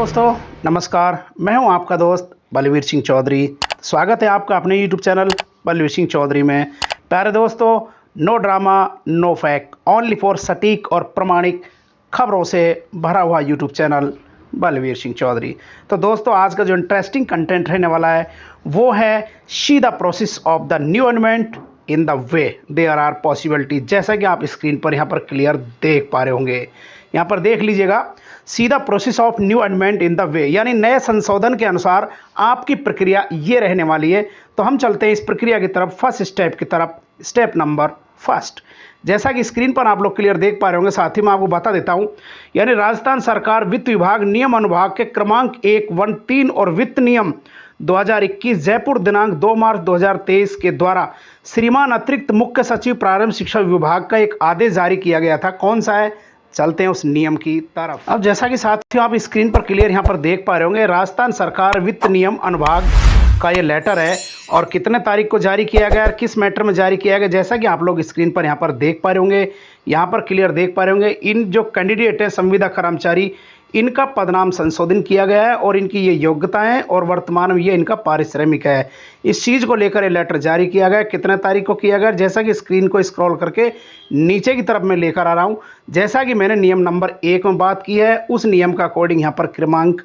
दोस्तों नमस्कार, मैं हूं आपका दोस्त बलवीर सिंह चौधरी। स्वागत है आपका अपने YouTube चैनल बलवीर सिंह चौधरी में। प्यारे दोस्तों, no drama no fact, only for सटीक और प्रमाणिक खबरों से भरा हुआ YouTube चैनल बलवीर सिंह चौधरी। तो दोस्तों, आज का जो इंटरेस्टिंग कंटेंट रहने वाला है वो है see the process of the new amendment in the way there are possibility. जैसा कि आप स्क्रीन पर यहाँ पर क्लियर देख पा रहे होंगे, यहाँ पर देख लीजिएगा, सी the process of new amendment in the वे, यानी नए संशोधन के अनुसार आपकी प्रक्रिया ये रहने वाली है। तो हम चलते हैं इस प्रक्रिया की तरफ, फर्स्ट स्टेप की तरफ, स्टेप नंबर फर्स्ट। जैसा कि स्क्रीन पर आप लोग क्लियर देख पा रहे होंगे, साथ ही मैं आपको बता देता हूं, यानी राजस्थान सरकार वित्त विभाग नियम अनुभाग के क्रमांक 113 और वित्त नियम 2021 जयपुर दिनांक 2 मार्च 2023 के द्वारा श्रीमान अतिरिक्त मुख्य सचिव प्रारंभिक शिक्षा विभाग का एक आदेश जारी किया गया था। कौन सा है, चलते हैं उस नियम की तरफ। अब जैसा कि साथियों आप स्क्रीन पर क्लियर यहाँ पर देख पा रहे होंगे, राजस्थान सरकार वित्त नियम अनुभाग का ये लेटर है और कितने तारीख को जारी किया गया और किस मैटर में जारी किया गया, जैसा कि आप लोग स्क्रीन पर यहाँ पर देख पा रहे होंगे, यहाँ पर क्लियर देख पा रहे होंगे। इन जो कैंडिडेट है संविदा कर्मचारी, इनका पदनाम संशोधन किया गया है और इनकी ये योग्यताएं और वर्तमान में ये इनका पारिश्रमिक है। इस चीज़ को लेकर ये लेटर जारी किया गया। कितने तारीख को किया गया, जैसा कि स्क्रीन को स्क्रॉल करके नीचे की तरफ मैं लेकर आ रहा हूँ। जैसा कि मैंने नियम नंबर 1 में बात की है, उस नियम का अकॉर्डिंग यहाँ पर क्रमांक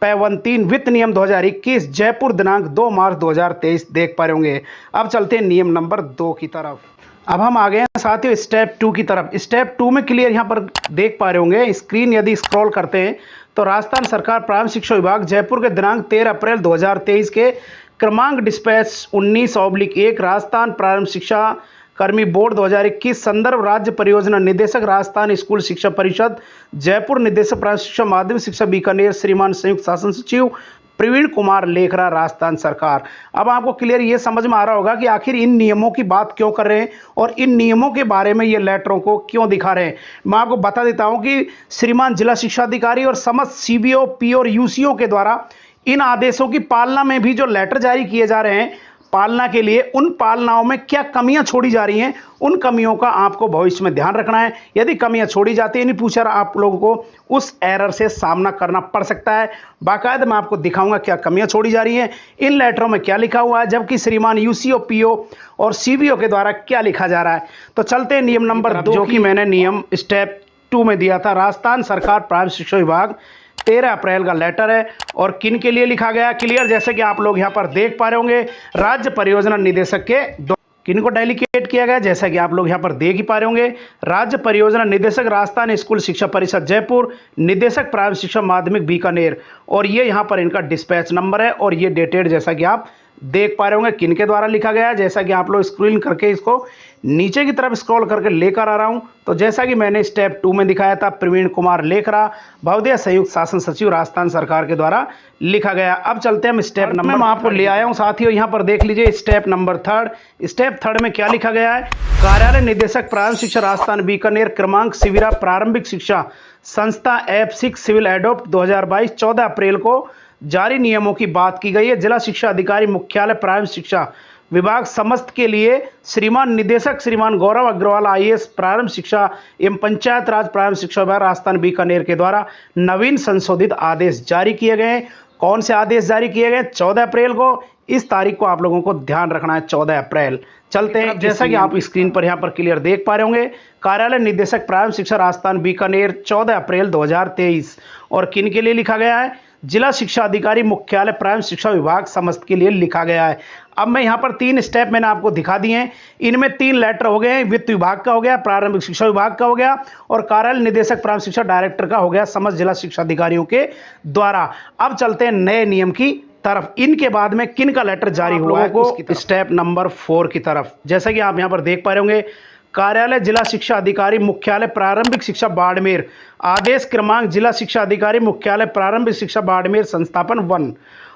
53 वित्त नियम 2021 जयपुर दिनांक 2 मार्च 2023 देख पा रहे होंगे। अब चलते हैं नियम नंबर 2 की तरफ। अब हम आ गए हैं साथियों स्टेप 2 की तरफ। स्टेप 2 में क्लियर यहाँ पर देख पा रहे होंगे, स्क्रीन यदि स्क्रॉल करते हैं तो राजस्थान सरकार प्रारंभिक शिक्षा विभाग जयपुर के दिनांक 13 अप्रैल 2023 के क्रमांक डिस्पैच 19/1 राजस्थान प्रारंभिक शिक्षा कर्मी बोर्ड 2021 संदर्भ राज्य परियोजना निदेशक राजस्थान स्कूल शिक्षा परिषद जयपुर निदेशक प्रारंभिक शिक्षा माध्यमिक शिक्षा बीकानेर श्रीमान संयुक्त शासन सचिव प्रवीण कुमार लेखरा राजस्थान सरकार। अब आपको क्लियर ये समझ में आ रहा होगा कि आखिर इन नियमों की बात क्यों कर रहे हैं और इन नियमों के बारे में ये लेटरों को क्यों दिखा रहे हैं। मैं आपको बता देता हूं कि श्रीमान जिला शिक्षा अधिकारी और समस्त सीबीओ पी और यूसीओ के द्वारा इन आदेशों की पालना में भी जो लेटर जारी किए जा रहे हैं, पालना के लिए उन पालनाओं में क्या कमियां छोड़ी जा रही हैं, उन कमियों का आपको भविष्य में ध्यान रखना है। यदि कमियां छोड़ी जाती हैं इन फ्यूचर, आप लोगों को उस एरर से सामना करना पड़ सकता है। बाकायदा मैं आपको दिखाऊंगा क्या कमियां छोड़ी जा रही हैं, इन लेटरों में क्या लिखा हुआ है, जबकि श्रीमान यूसीओ पीओ और सीबीओ के द्वारा क्या लिखा जा रहा है। तो चलते हैं नियम नंबर 2 की मैंने नियम स्टेप 2 में दिया था। राजस्थान सरकार प्रारंभिक शिक्षा विभाग 13 अप्रैल का लेटर है और किन के लिए लिखा गया क्लियर, जैसे कि आप लोग यहाँ पर देख पा रहे होंगे, राज्य परियोजना निदेशक के किन को डेलीकेट किया गया, जैसा कि आप लोग यहाँ पर देख ही पा रहे होंगे, राज्य परियोजना निदेशक राजस्थान स्कूल शिक्षा परिषद जयपुर, निदेशक प्रारंभिक शिक्षा माध्यमिक बीकानेर, और ये यहाँ पर इनका डिस्पैच नंबर है और ये डेटेड जैसा कि आप देख पा रहे होंगे किन के द्वारा लिखा गया है। जैसा कि आप लोग स्क्रीन करके इसको नीचे की तरफ स्क्रॉल करके लेकर आ रहा हूं, तो जैसा कि मैंने स्टेप 2 में दिखाया था, प्रवीण कुमार लेखरा भवदीय संयुक्त शासन सचिव राजस्थान सरकार के द्वारा लिखा गया। अब चलते हैं हम स्टेप नंबर मैं आपको ले आया हूं साथियों, यहां पर देख लीजिए स्टेप नंबर 3। स्टेप 3 में क्या लिखा गया है, कार्यालय निदेशक प्रारंभिक शिक्षा राजस्थान बीकानेर क्रमांक शिविरा प्रारंभिक शिक्षा संस्था F6 सिविल एडोप्ट 2022 14 अप्रैल को जारी नियमों की बात की गई है। जिला शिक्षा अधिकारी मुख्यालय प्रारंभिक शिक्षा विभाग समस्त के लिए श्रीमान निदेशक श्रीमान गौरव अग्रवाल आईएएस प्रारंभिक शिक्षा एवं पंचायत राज प्रारंभिक शिक्षा विभाग राजस्थान बीकानेर के द्वारा नवीन संशोधित आदेश जारी किए गए हैं। कौन से आदेश जारी किए गए, 14 अप्रैल को। इस तारीख को आप लोगों को ध्यान रखना है, 14 अप्रैल। चलते हैं, जैसा कि आप स्क्रीन पर यहाँ पर क्लियर देख पा रहे होंगे, कार्यालय निदेशक प्रारंभिक शिक्षा राजस्थान बीकानेर 14 अप्रैल 2023 और किन के लिए लिखा गया है, जिला शिक्षा अधिकारी मुख्यालय प्रारंभिक शिक्षा विभाग समस्त के लिए लिखा गया है। अब मैं यहाँ पर 3 स्टेप मैंने आपको दिखा दिए हैं, इनमें 3 लेटर हो गए, वित्त विभाग का हो गया, प्रारंभिक शिक्षा विभाग का हो गया और कार्यालय निदेशक प्रारंभिक शिक्षा डायरेक्टर का हो गया समस्त जिला शिक्षा अधिकारियों के द्वारा। अब चलते हैं नए नियम की तरफ, इनके बाद में किन का लेटर जारी हुआ है, स्टेप नंबर 4 की तरफ। जैसा कि आप यहाँ पर देख पा रहे होंगे, कार्यालय जिला शिक्षा अधिकारी मुख्यालय प्रारंभिक शिक्षा बाड़मेर आदेश क्रमांक जिला शिक्षा अधिकारी मुख्यालय प्रारंभिक शिक्षा बाड़मेर संस्थापन 1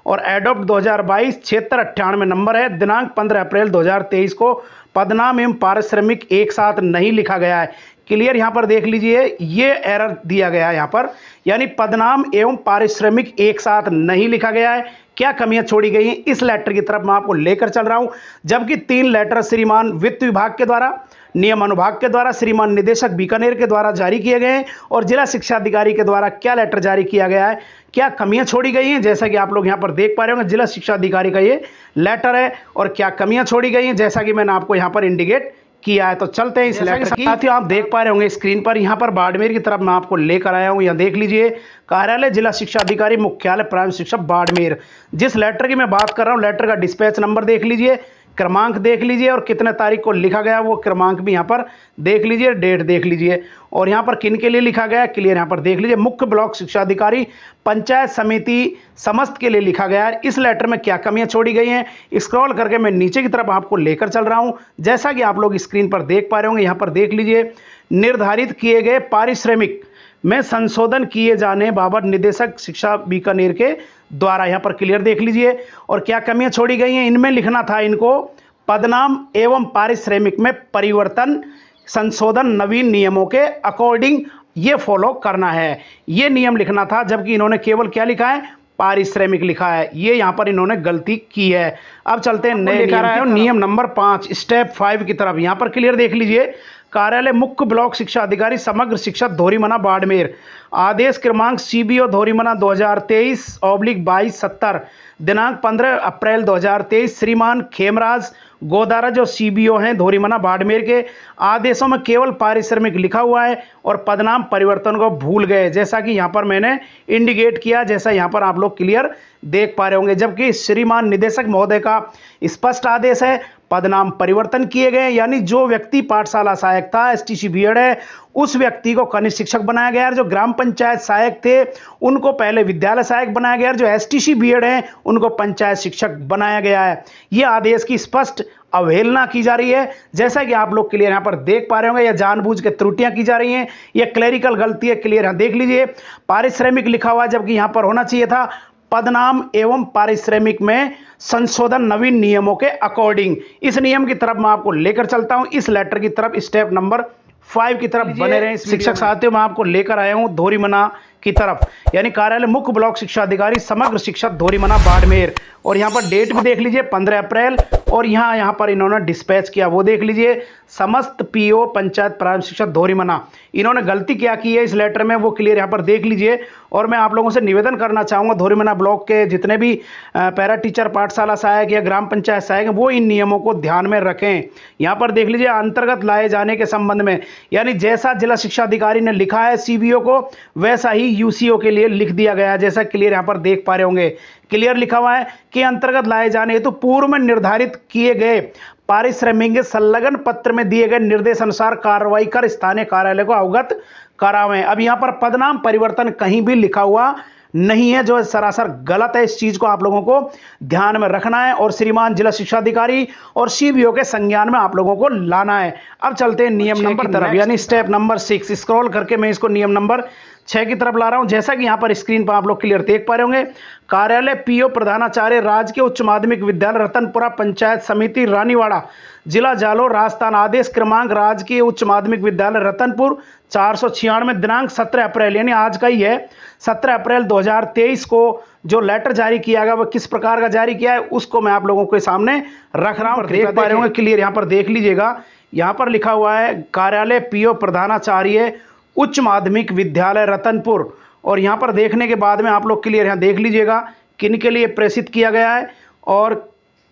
और एडोप्ट 2022 7698 नंबर है, दिनांक 15 अप्रैल 2023 को पदनाम एवं पारिश्रमिक एक साथ नहीं लिखा गया है। क्लियर यहाँ पर देख लीजिए, ये एरर दिया गया है यहाँ पर, यानी पदनाम एवं पारिश्रमिक एक साथ नहीं लिखा गया है। क्या कमियां छोड़ी गई हैं, इस लेटर की तरफ मैं आपको लेकर चल रहा हूं। जबकि 3 लेटर श्रीमान वित्त विभाग के द्वारा, नियम अनुभाग के द्वारा, श्रीमान निदेशक बीकानेर के द्वारा जारी किए गए हैं और जिला शिक्षा अधिकारी के द्वारा क्या लेटर जारी किया गया है, क्या कमियां छोड़ी गई हैं, जैसा कि आप लोग यहां पर देख पा रहे होंगे जिला शिक्षा अधिकारी का ये लेटर है और क्या कमियां छोड़ी गई हैं, जैसा कि मैंने आपको यहां पर इंडिकेट किया है। तो चलते हैं इस लेटर की। साथियों, आप देख पा रहे होंगे स्क्रीन पर, यहां पर बाड़मेर की तरफ मैं आपको लेकर आया हूं। यहां देख लीजिए, कार्यालय जिला शिक्षा अधिकारी मुख्यालय प्राथमिक शिक्षा बाड़मेर। जिस लेटर की मैं बात कर रहा हूं, लेटर का डिस्पैच नंबर देख लीजिए, क्रमांक देख लीजिए और कितने तारीख को लिखा गया वो क्रमांक भी यहाँ पर देख लीजिए, डेट देख लीजिए और यहाँ पर किन के लिए लिखा गया है क्लियर यहाँ पर देख लीजिए। मुख्य ब्लॉक शिक्षा अधिकारी पंचायत समिति समस्त के लिए लिखा गया है। इस लेटर में क्या कमियां छोड़ी गई हैं, स्क्रॉल करके मैं नीचे की तरफ आपको लेकर चल रहा हूं। जैसा कि आप लोग स्क्रीन पर देख पा रहे होंगे, यहाँ पर देख लीजिए, निर्धारित किए गए पारिश्रमिक में संशोधन किए जाने बाबत निदेशक शिक्षा बीकानेर के द्वारा, यहां पर क्लियर देख लीजिए। और क्या कमियां छोड़ी गई हैं, इनमें लिखना था इनको पदनाम एवं पारिश्रमिक में परिवर्तन संशोधन नवीन नियमों के अकॉर्डिंग ये फॉलो करना है, ये नियम लिखना था। जबकि इन्होंने केवल क्या लिखा है, पारिश्रमिक लिखा है, ये यहां पर इन्होंने गलती की है। अब चलते हैं नए नियम नंबर 5 स्टेप 5 की तरफ। यहां पर क्लियर देख लीजिए, कार्यालय मुख्य ब्लॉक शिक्षा अधिकारी समग्र शिक्षा धोरीमना बाड़मेर, आदेश क्रमांक CBO धोरीमना 2023/2270 दिनांक 15 अप्रैल 2023 श्रीमान खेमराज गोदारा जो CBO हैं धोरीमना बाड़मेर के, आदेशों में केवल पारिश्रमिक लिखा हुआ है और पदनाम परिवर्तन को भूल गए, जैसा कि यहां पर मैंने इंडिकेट किया, जैसा यहां पर आप लोग क्लियर देख पा रहे होंगे। जबकि श्रीमान निदेशक महोदय का स्पष्ट आदेश है, पदनाम परिवर्तन किए गए, यानी जो व्यक्ति पाठशाला सहायक था, STC बीएड है, उस व्यक्ति को कनिष्ठ शिक्षक बनाया गया है। जो ग्राम पंचायत सहायक थे उनको पहले विद्यालय सहायक बनाया गया है। जो STC बीएड है उनको पंचायत शिक्षक बनाया गया है। यह आदेश की स्पष्ट अवहेलना की जा रही है, जैसा कि आप लोग क्लियर यहां पर देख पा रहे होंगे। यह जानबूझ के त्रुटियां की जा रही हैं, यह क्लरिकल गलती है, क्लियर यहां देख लीजिए। पारिश्रमिक लिखा हुआ है जबकि यहां पर होना चाहिए था पदनाम एवं पारिश्रमिक में संशोधन नवीन नियमों के अकॉर्डिंग। इस नियम की तरफ मैं आपको लेकर चलता हूं, इस लेटर की तरफ स्टेप नंबर 5 की तरफ बने रहें। शिक्षक साथियों, मैं आपको लेकर आया हूं धोरीमना की तरफ, यानी कार्यालय मुख्य ब्लॉक शिक्षा अधिकारी समग्र शिक्षा धोरीमना बाड़मेर। और यहां पर डेट भी देख लीजिए 15 अप्रैल और यहां पर इन्होंने डिस्पैच किया वो देख लीजिए, समस्त PO पंचायत प्राथमिक शिक्षा धोरीमना। इन्होंने गलती क्या की है इस लेटर में वो क्लियर यहां पर देख लीजिए। और मैं आप लोगों से निवेदन करना चाहूंगा, धोरीमना ब्लॉक के जितने भी पैरा टीचर पाठशाला सहायक या ग्राम पंचायत सहायक वो इन नियमों को ध्यान में रखें। यहां पर देख लीजिए, अंतर्गत लाए जाने के संबंध में, यानी जैसा जिला शिक्षा अधिकारी ने लिखा है CBO को, वैसा ही UCO के लिए लिख दिया गया, जैसा क्लियर यहां पर देख पा रहे होंगे। क्लियर लिखा हुआ है कि अंतर्गत लाए जाने हेतु पूर्व में निर्धारित किए गए पारिश्रमिक के संलग्न पत्र में दिए गए निर्देश अनुसार कार्रवाई कर स्थानीय कार्यालय को अवगत करावें। अब यहां पर पदनाम परिवर्तन कहीं भी लिखा हुआ नहीं है, जो सरासर गलत है। इस चीज को आप लोगों को ध्यान में रखना है और श्रीमान जिला शिक्षा अधिकारी और CBO के संज्ञान में आप लोगों को लाना है। अब चलते हैं नियम नंबर तरफ, यानी स्टेप नंबर 6। स्क्रॉल करके मैं इसको नियम नंबर 6 की तरफ ला रहा हूं। जैसा कि यहां पर स्क्रीन पर आप लोग क्लियर देख पा रहे होंगे, कार्यालय PO प्रधानाचार्य राजकीय उच्च माध्यमिक विद्यालय रतनपुरा पंचायत समिति रानीवाड़ा जिला जालोर राजस्थान, आदेश क्रमांक राजकीय उच्च माध्यमिक विद्यालय रतनपुर 496 दिनांक 17 अप्रैल, यानी आज का ही है, 17 अप्रैल 2023 को जो लेटर जारी किया गया वो किस प्रकार का जारी किया है उसको मैं आप लोगों के सामने रख रहा हूं। देख पा रहे होंगे क्लियर, यहां पर देख लीजिएगा, यहां पर लिखा हुआ है कार्यालय PO प्रधानाचार्य उच्च माध्यमिक विद्यालय रतनपुर। और यहां पर देखने के बाद में आप लोग क्लियर यहां देख लीजिएगा किन के लिए प्रेषित किया गया है और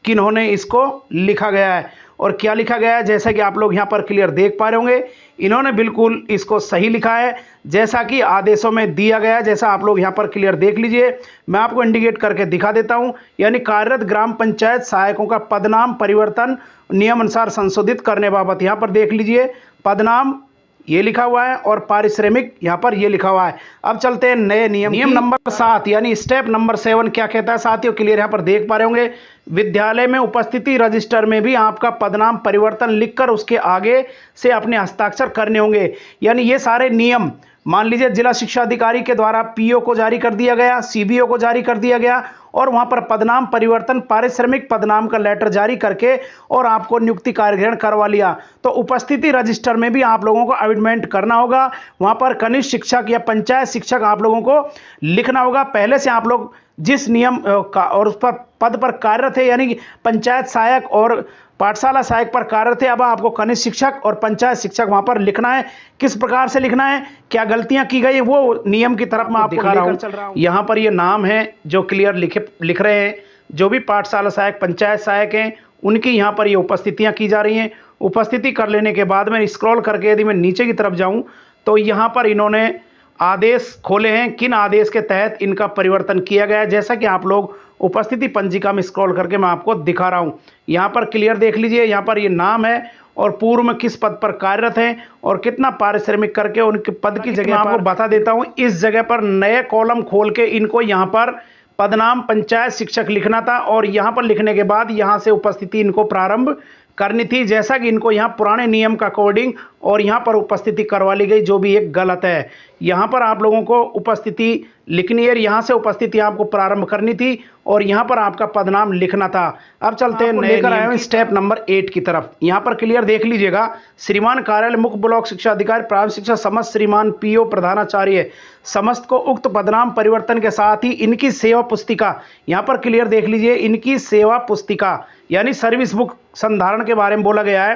किन्होंने इसको लिखा गया है और क्या लिखा गया है, जैसा कि आप लोग यहां पर क्लियर देख पा रहे होंगे। इन्होंने बिल्कुल इसको सही लिखा है जैसा कि आदेशों में दिया गया है, जैसा आप लोग यहां पर क्लियर देख लीजिए। मैं आपको इंडिकेट करके दिखा देता हूं, यानी कार्यरत ग्राम पंचायत सहायकों का पदनाम परिवर्तन नियम अनुसार संशोधित करने बाबत यहां पर देख लीजिए, पदनाम ये लिखा हुआ है और पारिश्रमिक यहां पर ये लिखा हुआ है। अब चलते हैं नए नियम नंबर 7, यानी स्टेप नंबर 7 क्या कहता है साथियों, क्लियर यहां पर देख पा रहे होंगे। विद्यालय में उपस्थिति रजिस्टर में भी आपका पदनाम परिवर्तन लिखकर उसके आगे से अपने हस्ताक्षर करने होंगे। यानी ये सारे नियम मान लीजिए जिला शिक्षा अधिकारी के द्वारा पीओ को जारी कर दिया गया, सीबीओ को जारी कर दिया गया और वहां पर पदनाम परिवर्तन पारिश्रमिक पदनाम का लेटर जारी करके और आपको नियुक्ति कार्यग्रहण करवा लिया, तो उपस्थिति रजिस्टर में भी आप लोगों को अमिटमेंट करना होगा। वहां पर कनिष्ठ शिक्षक या पंचायत शिक्षक आप लोगों को लिखना होगा। पहले से आप लोग जिस नियम का और उस पर पद पर कार्यरत है, यानी कि पंचायत सहायक और पाठशाला सहायक पर कार्यरत है, अब आपको कनिष्ठ शिक्षक और पंचायत शिक्षक वहां पर लिखना है। किस प्रकार से लिखना है, क्या गलतियां की गई, वो नियम की तरफ मैं आपको दिखा रहा हूं। यहां पर ये नाम है जो क्लियर लिख रहे हैं, जो भी पाठशाला सहायक पंचायत सहायक हैं उनकी यहां पर ये उपस्थितियां की जा रही हैं। उपस्थिति कर लेने के बाद में स्क्रॉल करके यदि मैं नीचे की तरफ जाऊं तो यहां पर इन्होंने आदेश खोले हैं, किन आदेश के तहत इनका परिवर्तन किया गया है। जैसा कि आप लोग उपस्थिति पंजिका में स्क्रॉल करके मैं आपको दिखा रहा हूं, यहां पर क्लियर देख लीजिए। यहां पर ये नाम है और पूर्व में किस पद पर कार्यरत हैं और कितना पारिश्रमिक करके उनके पद की जगह आपको बता देता हूं। इस जगह पर नए कॉलम खोल के इनको यहां पर पदनाम पंचायत शिक्षक लिखना था और यहां पर लिखने के बाद यहां से उपस्थिति इनको प्रारंभ करनी थी, जैसा कि इनको यहाँ पुराने नियम का अकॉर्डिंग और यहाँ पर उपस्थिति करवा ली गई, जो भी एक गलत है। यहाँ पर आप लोगों को उपस्थिति लिखनी है, यहाँ से उपस्थिति आपको प्रारंभ करनी थी और यहाँ पर आपका पदनाम लिखना था। अब चलते हैं लेकर आए हैं स्टेप नंबर 8 की तरफ। यहाँ पर क्लियर देख लीजिएगा, श्रीमान कार्यालय मुख्य ब्लॉक शिक्षा अधिकारी प्रारंभिक शिक्षा समस्त श्रीमान पीओ प्रधानाचार्य समस्त को उक्त पदनाम परिवर्तन के साथ ही इनकी सेवा पुस्तिका, यहाँ पर क्लियर देख लीजिए, इनकी सेवा पुस्तिका यानी सर्विस बुक संधारण के बारे में बोला गया है,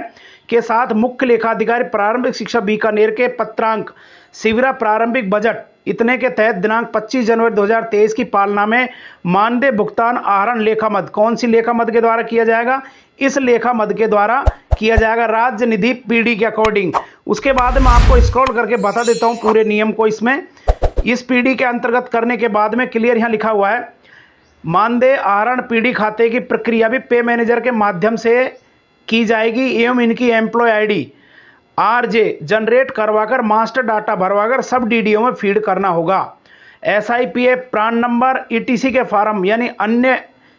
के साथ मुख्य लेखाधिकारी प्रारंभिक शिक्षा बीकानेर के पत्रांक शिविरा प्रारंभिक बजट इतने के तहत दिनांक 25 जनवरी 2023 की पालना में मानदेय भुगतान आहरण लेखा मद, कौन सी लेखा मद के द्वारा किया जाएगा, इस लेखा मद के द्वारा किया जाएगा राज्य निधि पीडी के अकॉर्डिंग। उसके बाद मैं आपको स्क्रॉल करके बता देता हूं पूरे नियम को। इसमें इस पीडी के अंतर्गत करने के बाद में क्लियर यहां लिखा हुआ है, मानदेय आहरण पीडी खाते की प्रक्रिया भी पे मैनेजर के माध्यम से की जाएगी एवं इनकी एम्प्लॉय आईडी आरजे जनरेट करवाकर मास्टर डाटा भरवाकर सब डीडीओ में फीड करना होगा। एसआईपीएफ प्राण नंबर ईटीसी के फार्म यानी अन्य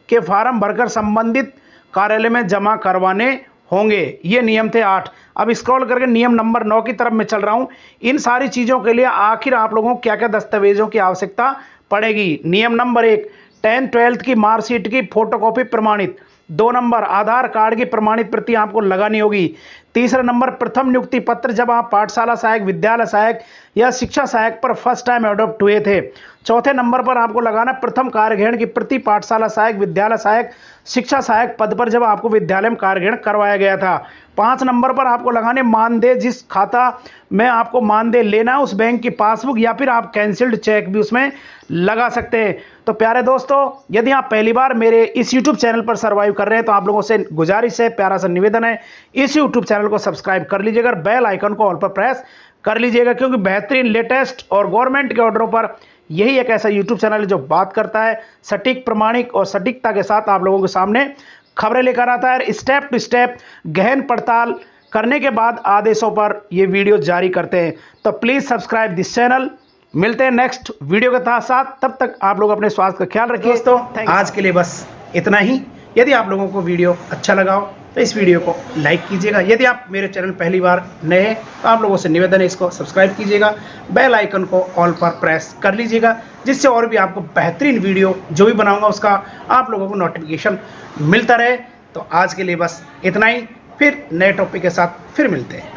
के फार्म भरकर संबंधित कार्यालय में जमा करवाने होंगे। ये नियम थे 8। अब स्क्रॉल करके नियम नंबर 9 की तरफ मैं चल रहा हूं। इन सारी चीजों के लिए आखिर आप लोगों को क्या क्या दस्तावेजों की आवश्यकता पड़ेगी। नियम नंबर 1, 10th-12th की मार्कशीट की फोटोकॉपी प्रमाणित। 2 नंबर, आधार कार्ड की प्रमाणित प्रति आपको लगानी होगी। तीसरा नंबर, प्रथम नियुक्ति पत्र जब आप पाठशाला सहायक, विद्यालय सहायक या शिक्षा सहायक पर फर्स्ट टाइम अडॉप्ट हुए थे। चौथे नंबर पर आपको लगाना प्रथम कार्यग्रहण की प्रति पाठशाला सहायक, विद्यालय सहायक, शिक्षा सहायक पद पर जब आपको विद्यालय में कार्यग्रहण करवाया गया था। 5 नंबर पर आपको लगाने मानदेय, जिस खाता में आपको मानदेय लेना है उस बैंक की पासबुक या फिर आप कैंसिल्ड चेक भी उसमें लगा सकते हैं। तो प्यारे दोस्तों, यदि आप पहली बार मेरे इस YouTube चैनल पर सर्वाइव कर रहे हैं तो आप लोगों से गुजारिश है, प्यारा सा निवेदन है, इस YouTube चैनल को सब्सक्राइब कर लीजिएगा, बेल आइकन को ऑल पर प्रेस कर लीजिएगा, क्योंकि बेहतरीन लेटेस्ट और गवर्नमेंट के ऑर्डरों पर यही एक ऐसा YouTube चैनल है जो बात करता है सटीक, प्रमाणिक और सटीकता के साथ आप लोगों के सामने खबरें लेकर आता है। स्टेप टू स्टेप गहन पड़ताल करने के बाद आदेशों पर ये वीडियो जारी करते हैं। तो प्लीज सब्सक्राइब दिस चैनल। मिलते हैं नेक्स्ट वीडियो के साथ, तब तक आप लोग अपने स्वास्थ्य का ख्याल रखिए। दोस्तों, आज के लिए बस इतना ही। यदि आप लोगों को वीडियो अच्छा लगा हो तो इस वीडियो को लाइक कीजिएगा। यदि आप मेरे चैनल पहली बार नए हैं तो आप लोगों से निवेदन है, इसको सब्सक्राइब कीजिएगा, बेल आइकन को ऑल पर प्रेस कर लीजिएगा, जिससे और भी आपको बेहतरीन वीडियो जो भी बनाऊंगा उसका आप लोगों को नोटिफिकेशन मिलता रहे। तो आज के लिए बस इतना ही, फिर नए टॉपिक के साथ फिर मिलते हैं।